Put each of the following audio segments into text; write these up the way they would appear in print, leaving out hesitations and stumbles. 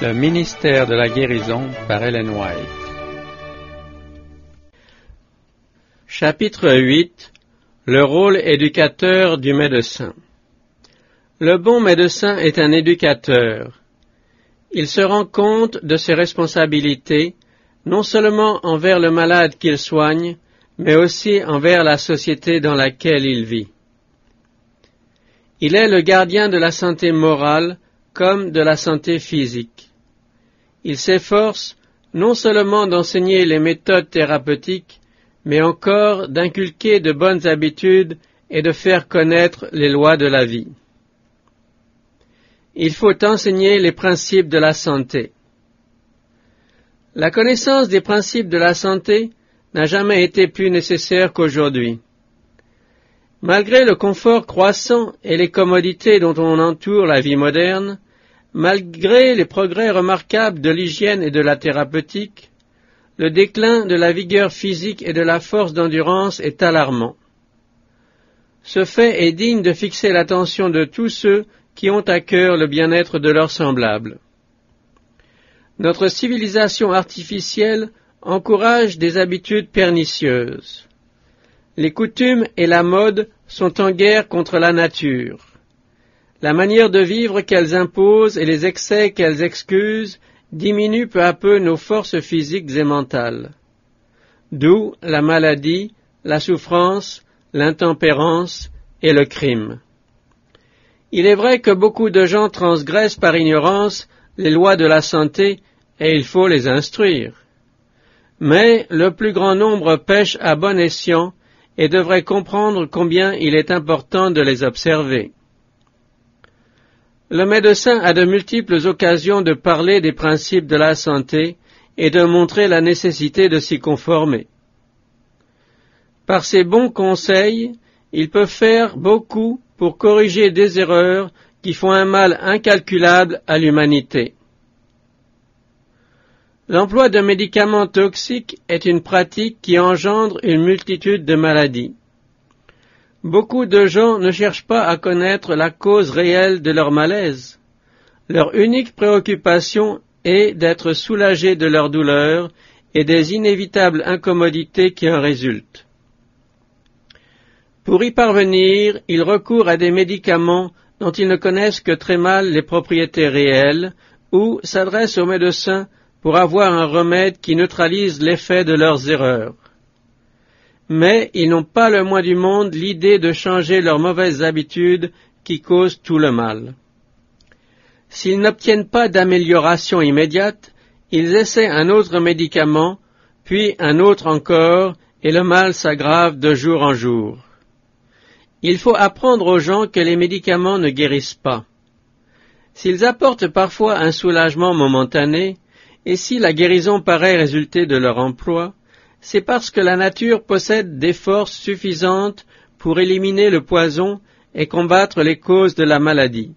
Le ministère de la guérison par Ellen White. Chapitre 8. Le rôle éducateur du médecin. Le bon médecin est un éducateur. Il se rend compte de ses responsabilités, non seulement envers le malade qu'il soigne, mais aussi envers la société dans laquelle il vit. Il est le gardien de la santé morale comme de la santé physique. Il s'efforce non seulement d'enseigner les méthodes thérapeutiques, mais encore d'inculquer de bonnes habitudes et de faire connaître les lois de la vie. Il faut enseigner les principes de la santé. La connaissance des principes de la santé n'a jamais été plus nécessaire qu'aujourd'hui. Malgré le confort croissant et les commodités dont on entoure la vie moderne, malgré les progrès remarquables de l'hygiène et de la thérapeutique, le déclin de la vigueur physique et de la force d'endurance est alarmant. Ce fait est digne de fixer l'attention de tous ceux qui ont à cœur le bien-être de leurs semblables. Notre civilisation artificielle encourage des habitudes pernicieuses. Les coutumes et la mode sont en guerre contre la nature. La manière de vivre qu'elles imposent et les excès qu'elles excusent diminuent peu à peu nos forces physiques et mentales. D'où la maladie, la souffrance, l'intempérance et le crime. Il est vrai que beaucoup de gens transgressent par ignorance les lois de la santé et il faut les instruire. Mais le plus grand nombre pêchent à bon escient et devraient comprendre combien il est important de les observer. Le médecin a de multiples occasions de parler des principes de la santé et de montrer la nécessité de s'y conformer. Par ses bons conseils, il peut faire beaucoup pour corriger des erreurs qui font un mal incalculable à l'humanité. L'emploi de médicaments toxiques est une pratique qui engendre une multitude de maladies. Beaucoup de gens ne cherchent pas à connaître la cause réelle de leur malaise. Leur unique préoccupation est d'être soulagés de leur douleur et des inévitables incommodités qui en résultent. Pour y parvenir, ils recourent à des médicaments dont ils ne connaissent que très mal les propriétés réelles ou s'adressent aux médecins pour avoir un remède qui neutralise l'effet de leurs erreurs. Mais ils n'ont pas le moins du monde l'idée de changer leurs mauvaises habitudes qui causent tout le mal. S'ils n'obtiennent pas d'amélioration immédiate, ils essaient un autre médicament, puis un autre encore, et le mal s'aggrave de jour en jour. Il faut apprendre aux gens que les médicaments ne guérissent pas. S'ils apportent parfois un soulagement momentané, et si la guérison paraît résulter de leur emploi, c'est parce que la nature possède des forces suffisantes pour éliminer le poison et combattre les causes de la maladie.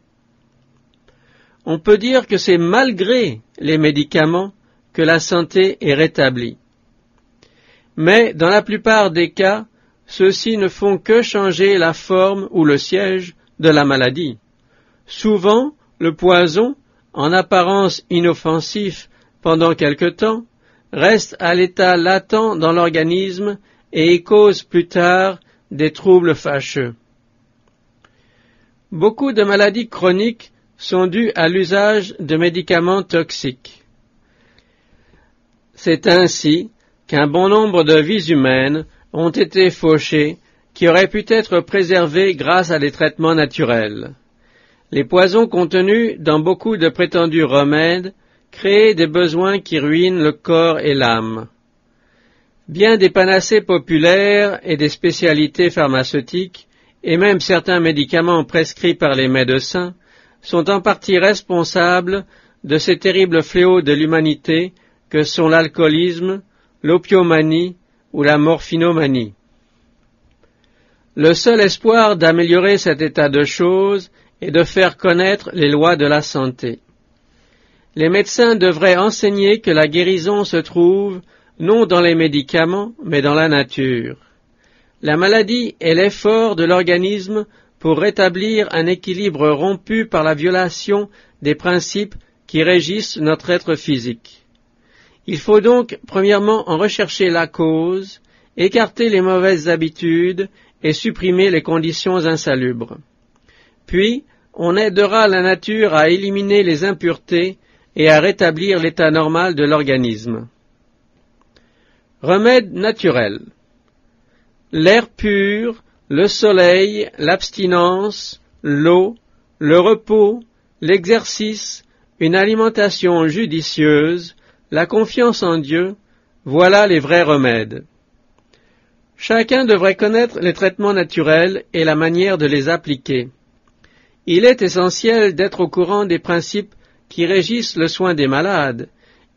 On peut dire que c'est malgré les médicaments que la santé est rétablie. Mais dans la plupart des cas, ceux-ci ne font que changer la forme ou le siège de la maladie. Souvent, le poison, en apparence inoffensif pendant quelque temps, reste à l'état latent dans l'organisme et y cause plus tard des troubles fâcheux. Beaucoup de maladies chroniques sont dues à l'usage de médicaments toxiques. C'est ainsi qu'un bon nombre de vies humaines ont été fauchées qui auraient pu être préservées grâce à des traitements naturels. Les poisons contenus dans beaucoup de prétendus remèdes créent des besoins qui ruinent le corps et l'âme. Bien des panacées populaires et des spécialités pharmaceutiques, et même certains médicaments prescrits par les médecins, sont en partie responsables de ces terribles fléaux de l'humanité que sont l'alcoolisme, l'opiomanie ou la morphinomanie. Le seul espoir d'améliorer cet état de choses est de faire connaître les lois de la santé. Les médecins devraient enseigner que la guérison se trouve non dans les médicaments, mais dans la nature. La maladie est l'effort de l'organisme pour rétablir un équilibre rompu par la violation des principes qui régissent notre être physique. Il faut donc, premièrement, en rechercher la cause, écarter les mauvaises habitudes et supprimer les conditions insalubres. Puis, on aidera la nature à éliminer les impuretés et à rétablir l'état normal de l'organisme. Remèdes naturels. L'air pur, le soleil, l'abstinence, l'eau, le repos, l'exercice, une alimentation judicieuse, la confiance en Dieu, voilà les vrais remèdes. Chacun devrait connaître les traitements naturels et la manière de les appliquer. Il est essentiel d'être au courant des principes qui régissent le soin des malades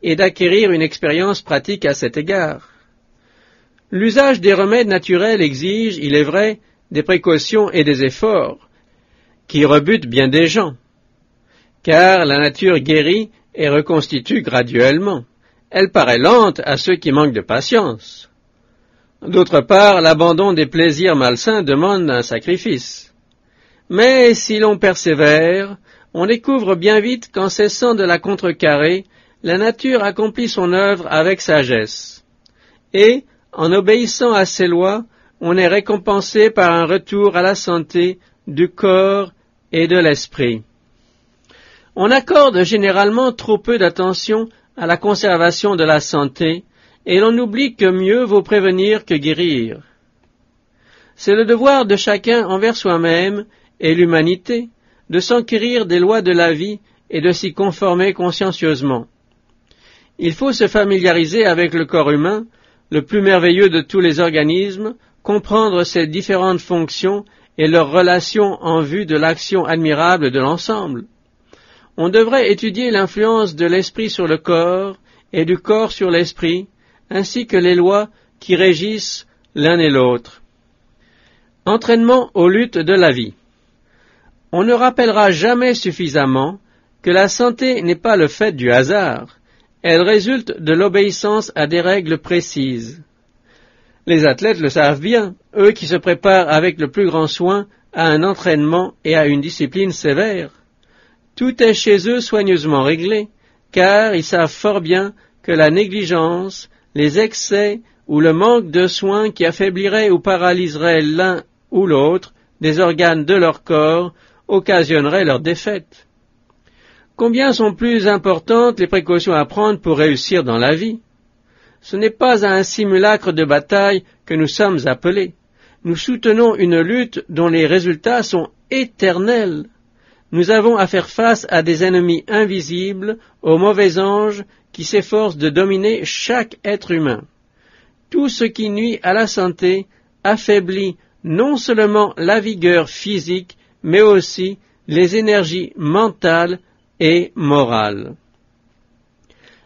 et d'acquérir une expérience pratique à cet égard. L'usage des remèdes naturels exige, il est vrai, des précautions et des efforts, qui rebutent bien des gens, car la nature guérit et reconstitue graduellement. Elle paraît lente à ceux qui manquent de patience. D'autre part, l'abandon des plaisirs malsains demande un sacrifice. Mais si l'on persévère, on découvre bien vite qu'en cessant de la contrecarrer, la nature accomplit son œuvre avec sagesse. Et, en obéissant à ses lois, on est récompensé par un retour à la santé du corps et de l'esprit. On accorde généralement trop peu d'attention à la conservation de la santé, et l'on oublie que mieux vaut prévenir que guérir. C'est le devoir de chacun envers soi-même et l'humanité de s'enquérir des lois de la vie et de s'y conformer consciencieusement. Il faut se familiariser avec le corps humain, le plus merveilleux de tous les organismes, comprendre ses différentes fonctions et leurs relations en vue de l'action admirable de l'ensemble. On devrait étudier l'influence de l'esprit sur le corps et du corps sur l'esprit, ainsi que les lois qui régissent l'un et l'autre. Entraînement aux luttes de la vie. On ne rappellera jamais suffisamment que la santé n'est pas le fait du hasard, elle résulte de l'obéissance à des règles précises. Les athlètes le savent bien, eux qui se préparent avec le plus grand soin à un entraînement et à une discipline sévère. Tout est chez eux soigneusement réglé, car ils savent fort bien que la négligence, les excès ou le manque de soins qui affaibliraient ou paralyseraient l'un ou l'autre des organes de leur corps occasionneraient leur défaite. Combien sont plus importantes les précautions à prendre pour réussir dans la vie? Ce n'est pas à un simulacre de bataille que nous sommes appelés. Nous soutenons une lutte dont les résultats sont éternels. Nous avons à faire face à des ennemis invisibles, aux mauvais anges qui s'efforcent de dominer chaque être humain. Tout ce qui nuit à la santé affaiblit non seulement la vigueur physique, mais aussi les énergies mentales et morales.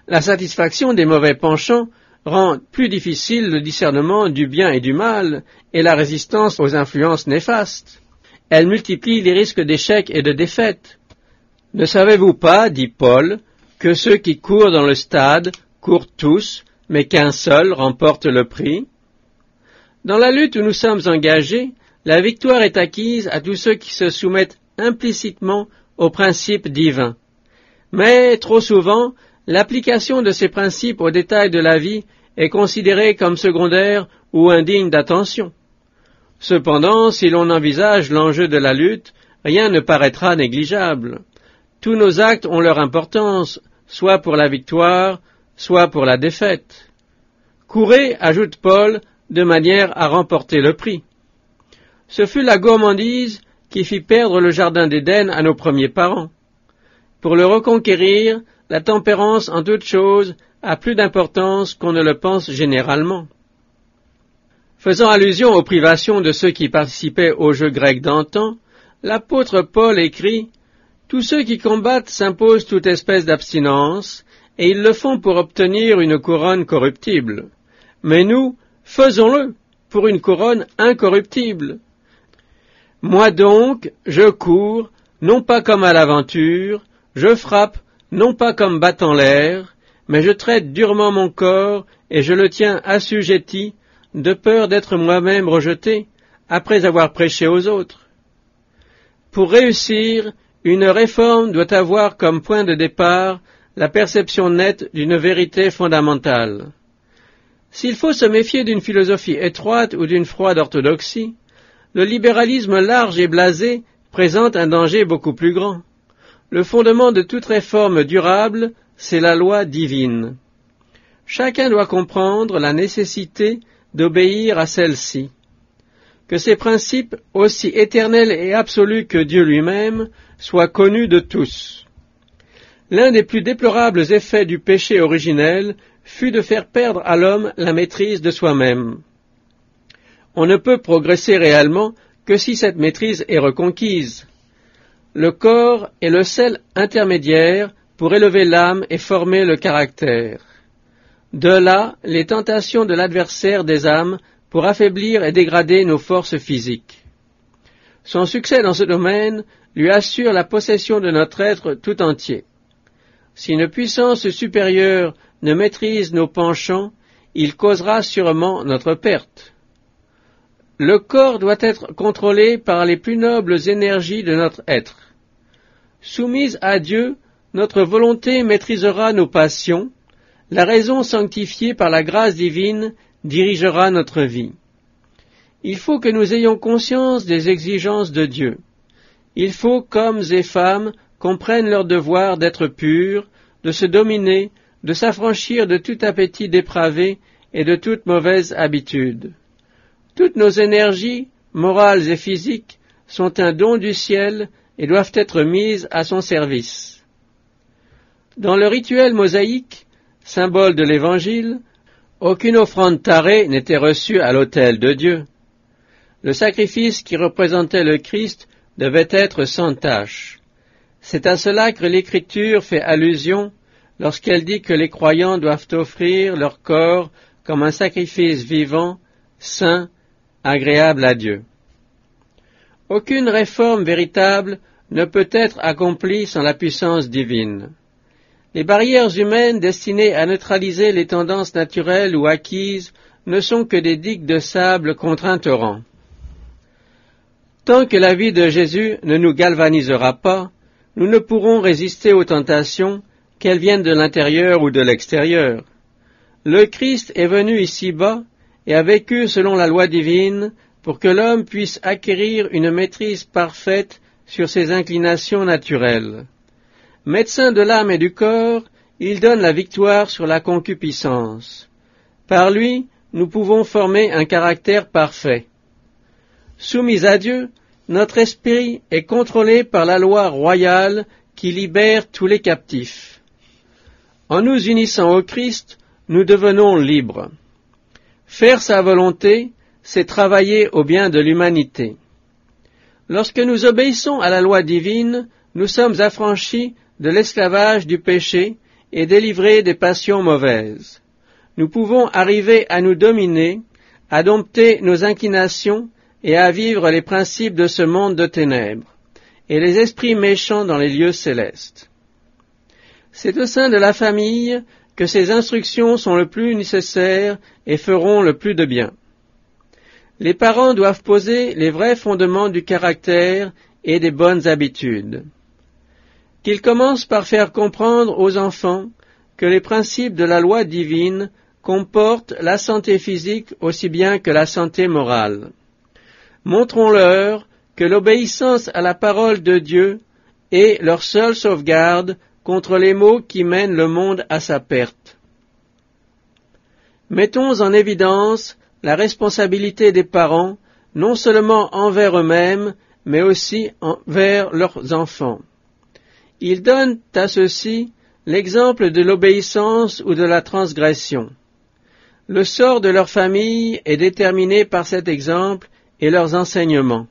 La satisfaction des mauvais penchants rend plus difficile le discernement du bien et du mal et la résistance aux influences néfastes. Elle multiplie les risques d'échec et de défaite. Ne savez-vous pas, dit Paul, que ceux qui courent dans le stade courent tous, mais qu'un seul remporte le prix? Dans la lutte où nous sommes engagés, la victoire est acquise à tous ceux qui se soumettent implicitement aux principes divins. Mais, trop souvent, l'application de ces principes aux détails de la vie est considérée comme secondaire ou indigne d'attention. Cependant, si l'on envisage l'enjeu de la lutte, rien ne paraîtra négligeable. Tous nos actes ont leur importance, soit pour la victoire, soit pour la défaite. Courez, ajoute Paul, de manière à remporter le prix. Ce fut la gourmandise qui fit perdre le jardin d'Éden à nos premiers parents. Pour le reconquérir, la tempérance en toutes choses a plus d'importance qu'on ne le pense généralement. Faisant allusion aux privations de ceux qui participaient aux jeux grecs d'antan, l'apôtre Paul écrit « Tous ceux qui combattent s'imposent toute espèce d'abstinence, et ils le font pour obtenir une couronne corruptible. Mais nous, faisons-le pour une couronne incorruptible. Moi donc, je cours, non pas comme à l'aventure, je frappe, non pas comme battant l'air, mais je traite durement mon corps, et je le tiens assujetti, de peur d'être moi-même rejeté, après avoir prêché aux autres. Pour réussir, Une réforme doit avoir comme point de départ la perception nette d'une vérité fondamentale. S'il faut se méfier d'une philosophie étroite ou d'une froide orthodoxie, le libéralisme large et blasé présente un danger beaucoup plus grand. Le fondement de toute réforme durable, c'est la loi divine. Chacun doit comprendre la nécessité d'obéir à celle-ci. Que ces principes, aussi éternels et absolus que Dieu lui-même, soient connus de tous. L'un des plus déplorables effets du péché originel fut de faire perdre à l'homme la maîtrise de soi-même. On ne peut progresser réellement que si cette maîtrise est reconquise. Le corps est le seul intermédiaire pour élever l'âme et former le caractère. De là, les tentations de l'adversaire des âmes pour affaiblir et dégrader nos forces physiques. Son succès dans ce domaine lui assure la possession de notre être tout entier. Si une puissance supérieure ne maîtrise nos penchants, il causera sûrement notre perte. Le corps doit être contrôlé par les plus nobles énergies de notre être. Soumise à Dieu, notre volonté maîtrisera nos passions, la raison sanctifiée par la grâce divine dirigera notre vie. Il faut que nous ayons conscience des exigences de Dieu. Il faut qu'hommes et femmes comprennent leur devoir d'être purs, de se dominer, de s'affranchir de tout appétit dépravé et de toute mauvaise habitude. Toutes nos énergies, morales et physiques, sont un don du ciel et doivent être mises à son service. Dans le rituel mosaïque, symbole de l'Évangile, aucune offrande tarée n'était reçue à l'autel de Dieu. Le sacrifice qui représentait le Christ devait être sans tache. C'est à cela que l'Écriture fait allusion lorsqu'elle dit que les croyants doivent offrir leur corps comme un sacrifice vivant, saint, agréable à Dieu. Aucune réforme véritable ne peut être accomplie sans la puissance divine. Les barrières humaines destinées à neutraliser les tendances naturelles ou acquises ne sont que des digues de sable contre un torrent. Tant que la vie de Jésus ne nous galvanisera pas, nous ne pourrons résister aux tentations, qu'elles viennent de l'intérieur ou de l'extérieur. Le Christ est venu ici-bas et a vécu selon la loi divine pour que l'homme puisse acquérir une maîtrise parfaite sur ses inclinations naturelles. Médecin de l'âme et du corps, il donne la victoire sur la concupiscence. Par lui, nous pouvons former un caractère parfait. Soumis à Dieu, notre esprit est contrôlé par la loi royale qui libère tous les captifs. En nous unissant au Christ, nous devenons libres. Faire sa volonté, c'est travailler au bien de l'humanité. Lorsque nous obéissons à la loi divine, nous sommes affranchis de l'esclavage du péché et délivrés des passions mauvaises. Nous pouvons arriver à nous dominer, à dompter nos inclinations et à vivre les principes de ce monde de ténèbres et les esprits méchants dans les lieux célestes. C'est au sein de la famille que ces instructions sont le plus nécessaires et feront le plus de bien. Les parents doivent poser les vrais fondements du caractère et des bonnes habitudes. Qu'ils commencent par faire comprendre aux enfants que les principes de la loi divine comportent la santé physique aussi bien que la santé morale. Montrons-leur que l'obéissance à la parole de Dieu est leur seule sauvegarde contre les maux qui mènent le monde à sa perte. Mettons en évidence la responsabilité des parents, non seulement envers eux-mêmes, mais aussi envers leurs enfants. Ils donnent à ceux-ci l'exemple de l'obéissance ou de la transgression. Le sort de leur famille est déterminé par cet exemple et leurs enseignements.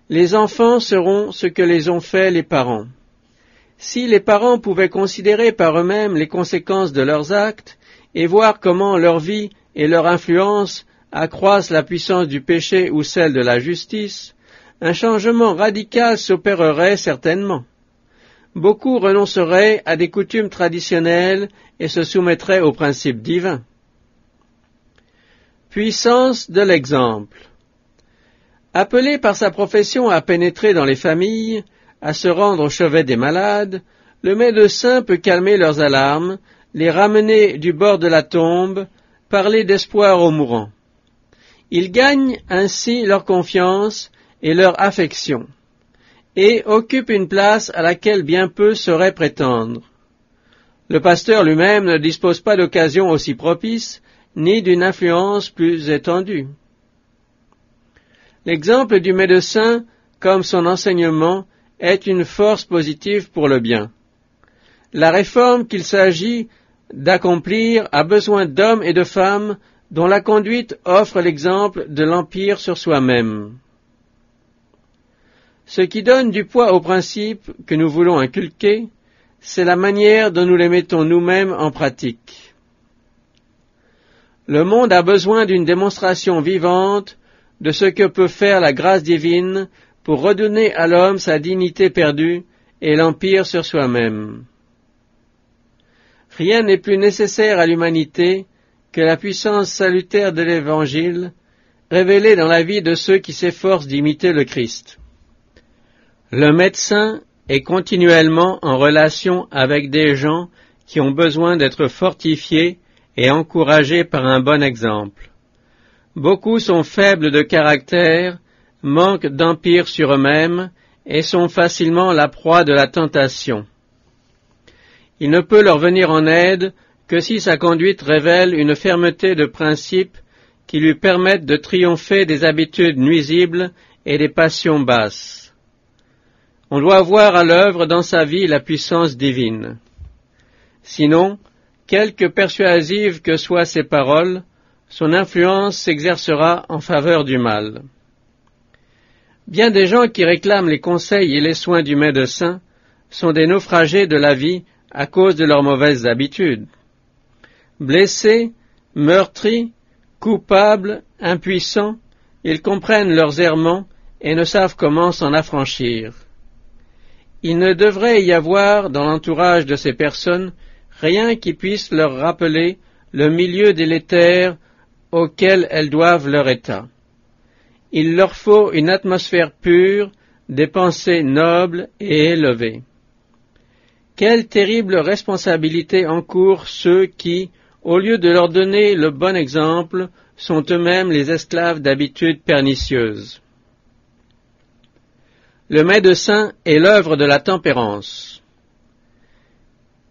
Les enfants seront ce que les ont fait les parents. Si les parents pouvaient considérer par eux-mêmes les conséquences de leurs actes et voir comment leur vie et leur influence accroissent la puissance du péché ou celle de la justice, un changement radical s'opérerait certainement. Beaucoup renonceraient à des coutumes traditionnelles et se soumettraient aux principes divins. Puissance de l'exemple. Appelé par sa profession à pénétrer dans les familles, à se rendre au chevet des malades, le médecin peut calmer leurs alarmes, les ramener du bord de la tombe, parler d'espoir aux mourants. Il gagne ainsi leur confiance et leur affection, et occupe une place à laquelle bien peu sauraient prétendre. Le pasteur lui-même ne dispose pas d'occasion aussi propice, ni d'une influence plus étendue. L'exemple du médecin, comme son enseignement, est une force positive pour le bien. La réforme qu'il s'agit d'accomplir a besoin d'hommes et de femmes dont la conduite offre l'exemple de l'empire sur soi-même. Ce qui donne du poids aux principes que nous voulons inculquer, c'est la manière dont nous les mettons nous-mêmes en pratique. Le monde a besoin d'une démonstration vivante de ce que peut faire la grâce divine pour redonner à l'homme sa dignité perdue et l'empire sur soi-même. Rien n'est plus nécessaire à l'humanité que la puissance salutaire de l'Évangile, révélée dans la vie de ceux qui s'efforcent d'imiter le Christ. Le médecin est continuellement en relation avec des gens qui ont besoin d'être fortifiés et encouragés par un bon exemple. Beaucoup sont faibles de caractère, manquent d'empire sur eux-mêmes et sont facilement la proie de la tentation. Il ne peut leur venir en aide que si sa conduite révèle une fermeté de principe qui lui permette de triompher des habitudes nuisibles et des passions basses. On doit voir à l'œuvre dans sa vie la puissance divine. Sinon, quelque persuasives que soient ses paroles, son influence s'exercera en faveur du mal. Bien des gens qui réclament les conseils et les soins du médecin sont des naufragés de la vie à cause de leurs mauvaises habitudes. Blessés, meurtris, coupables, impuissants, ils comprennent leurs errements et ne savent comment s'en affranchir. Il ne devrait y avoir dans l'entourage de ces personnes rien qui puisse leur rappeler le milieu délétère auquel elles doivent leur état. Il leur faut une atmosphère pure, des pensées nobles et élevées. Quelle terrible responsabilité encourent ceux qui, au lieu de leur donner le bon exemple, sont eux-mêmes les esclaves d'habitudes pernicieuses. Le médecin est l'œuvre de la tempérance.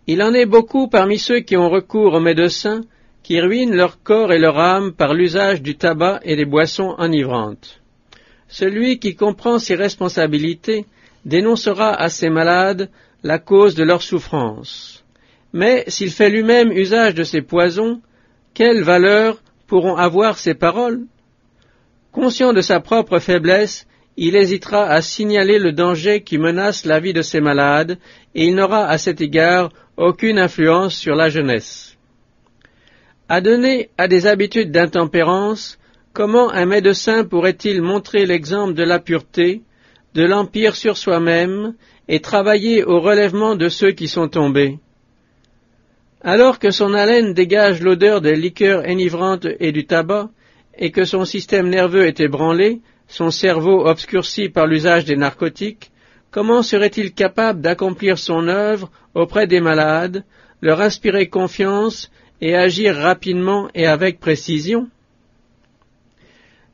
Il en est beaucoup parmi ceux qui ont recours au médecin qui ruinent leur corps et leur âme par l'usage du tabac et des boissons enivrantes. Celui qui comprend ses responsabilités dénoncera à ses malades la cause de leur souffrance. Mais s'il fait lui-même usage de ces poisons, quelle valeur pourront avoir ses paroles? Conscient de sa propre faiblesse, il hésitera à signaler le danger qui menace la vie de ses malades, et il n'aura à cet égard aucune influence sur la jeunesse. Adonné à des habitudes d'intempérance, comment un médecin pourrait-il montrer l'exemple de la pureté, de l'empire sur soi-même, et travailler au relèvement de ceux qui sont tombés? Alors que son haleine dégage l'odeur des liqueurs enivrantes et du tabac, et que son système nerveux est ébranlé, son cerveau obscurci par l'usage des narcotiques, comment serait-il capable d'accomplir son œuvre auprès des malades, leur inspirer confiance et agir rapidement et avec précision?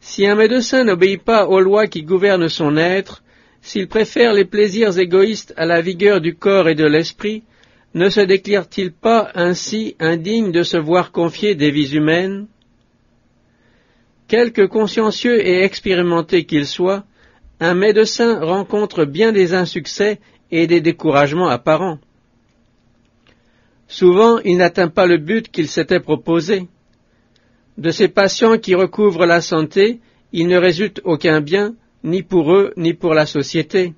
Si un médecin n'obéit pas aux lois qui gouvernent son être, s'il préfère les plaisirs égoïstes à la vigueur du corps et de l'esprit, ne se déclare-t-il pas ainsi indigne de se voir confier des vies humaines? Quelque consciencieux et expérimenté qu'il soit, un médecin rencontre bien des insuccès et des découragements apparents. Souvent, il n'atteint pas le but qu'il s'était proposé. De ces patients qui recouvrent la santé, il ne résulte aucun bien, ni pour eux, ni pour la société.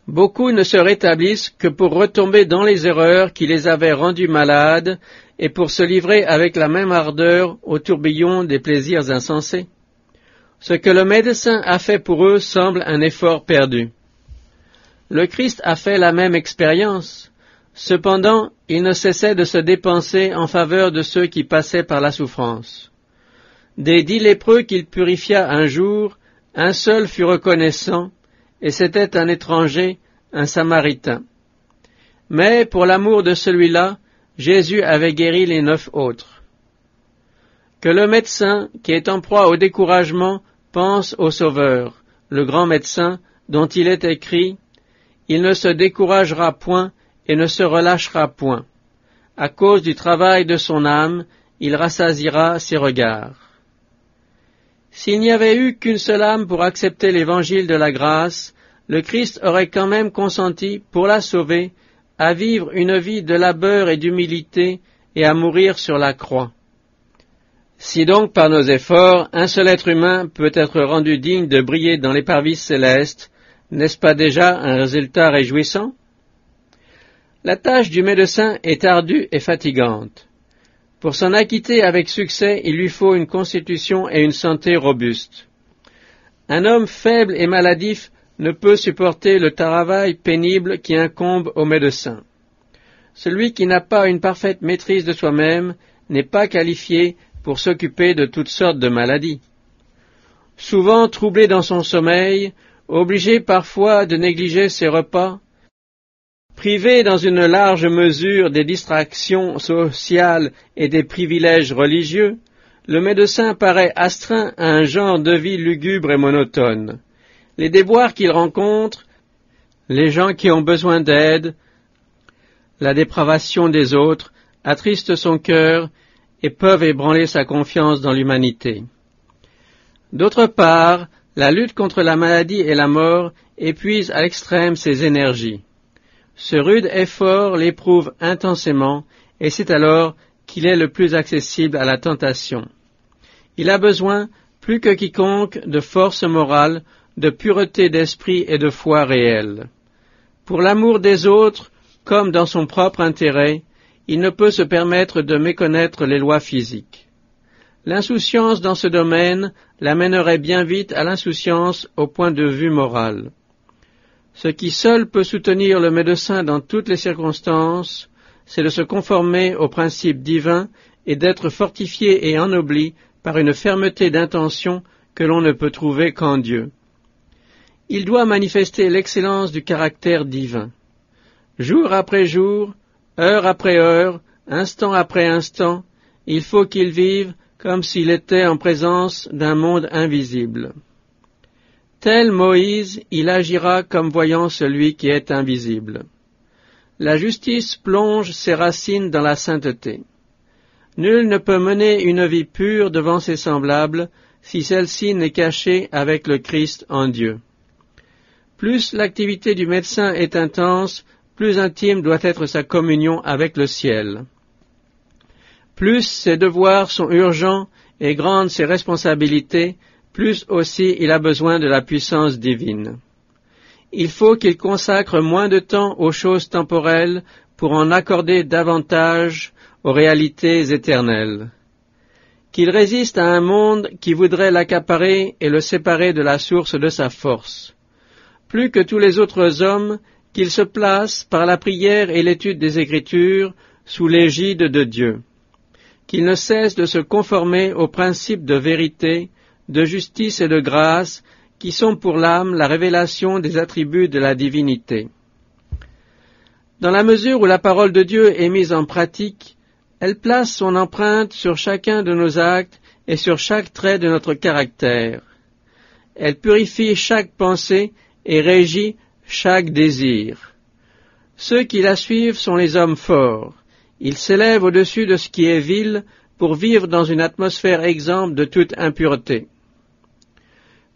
Beaucoup ne se rétablissent que pour retomber dans les erreurs qui les avaient rendus malades et pour se livrer avec la même ardeur au tourbillon des plaisirs insensés. Ce que le médecin a fait pour eux semble un effort perdu. Le Christ a fait la même expérience. Cependant, il ne cessait de se dépenser en faveur de ceux qui passaient par la souffrance. Des 10 lépreux qu'il purifia un jour, un seul fut reconnaissant, et c'était un étranger un Samaritain. Mais pour l'amour de celui-là, Jésus avait guéri les 9 autres. Que le médecin, qui est en proie au découragement, pense au Sauveur, le grand médecin, dont il est écrit « Il ne se découragera point et ne se relâchera point. À cause du travail de son âme, il rassasiera ses regards. » S'il n'y avait eu qu'une seule âme pour accepter l'évangile de la grâce, le Christ aurait quand même consenti, pour la sauver, à vivre une vie de labeur et d'humilité et à mourir sur la croix. Si donc par nos efforts, un seul être humain peut être rendu digne de briller dans les parvis célestes, n'est-ce pas déjà un résultat réjouissant? La tâche du médecin est ardue et fatigante. Pour s'en acquitter avec succès, il lui faut une constitution et une santé robustes. Un homme faible et maladif ne peut supporter le travail pénible qui incombe au médecin. Celui qui n'a pas une parfaite maîtrise de soi-même n'est pas qualifié pour s'occuper de toutes sortes de maladies. Souvent troublé dans son sommeil, obligé parfois de négliger ses repas, privé dans une large mesure des distractions sociales et des privilèges religieux, le médecin paraît astreint à un genre de vie lugubre et monotone. Les déboires qu'il rencontre, les gens qui ont besoin d'aide, la dépravation des autres attristent son cœur et peuvent ébranler sa confiance dans l'humanité. D'autre part, la lutte contre la maladie et la mort épuise à l'extrême ses énergies. Ce rude effort l'éprouve intensément, et c'est alors qu'il est le plus accessible à la tentation. Il a besoin, plus que quiconque, de force morale, de pureté d'esprit et de foi réelle. Pour l'amour des autres, comme dans son propre intérêt, il ne peut se permettre de méconnaître les lois physiques. L'insouciance dans ce domaine l'amènerait bien vite à l'insouciance au point de vue moral. Ce qui seul peut soutenir le médecin dans toutes les circonstances, c'est de se conformer aux principes divins et d'être fortifié et ennobli par une fermeté d'intention que l'on ne peut trouver qu'en Dieu. Il doit manifester l'excellence du caractère divin. Jour après jour, heure après heure, instant après instant, il faut qu'il vive comme s'il était en présence d'un monde invisible. Tel Moïse, il agira comme voyant celui qui est invisible. La justice plonge ses racines dans la sainteté. Nul ne peut mener une vie pure devant ses semblables si celle-ci n'est cachée avec le Christ en Dieu. Plus l'activité du médecin est intense, plus intime doit être sa communion avec le ciel. Plus ses devoirs sont urgents et grandes ses responsabilités, plus aussi il a besoin de la puissance divine. Il faut qu'il consacre moins de temps aux choses temporelles pour en accorder davantage aux réalités éternelles. Qu'il résiste à un monde qui voudrait l'accaparer et le séparer de la source de sa force. Plus que tous les autres hommes, qu'il se place par la prière et l'étude des Écritures sous l'égide de Dieu. Qu'il ne cesse de se conformer aux principes de vérité, de justice et de grâce qui sont pour l'âme la révélation des attributs de la divinité. Dans la mesure où la parole de Dieu est mise en pratique, elle place son empreinte sur chacun de nos actes et sur chaque trait de notre caractère. Elle purifie chaque pensée et régit chaque désir. Ceux qui la suivent sont les hommes forts. Ils s'élèvent au-dessus de ce qui est vil pour vivre dans une atmosphère exempte de toute impureté.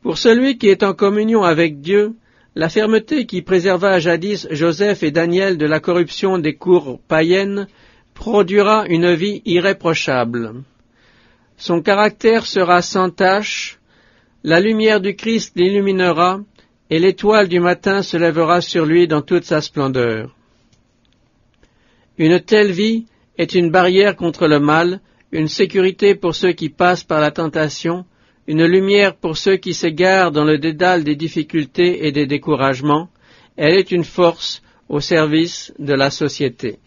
Pour celui qui est en communion avec Dieu, la fermeté qui préserva jadis Joseph et Daniel de la corruption des cours païennes produira une vie irréprochable. Son caractère sera sans tache, la lumière du Christ l'illuminera, et l'étoile du matin se lèvera sur lui dans toute sa splendeur. Une telle vie est une barrière contre le mal, une sécurité pour ceux qui passent par la tentation, une lumière pour ceux qui s'égarent dans le dédale des difficultés et des découragements. Elle est une force au service de la société.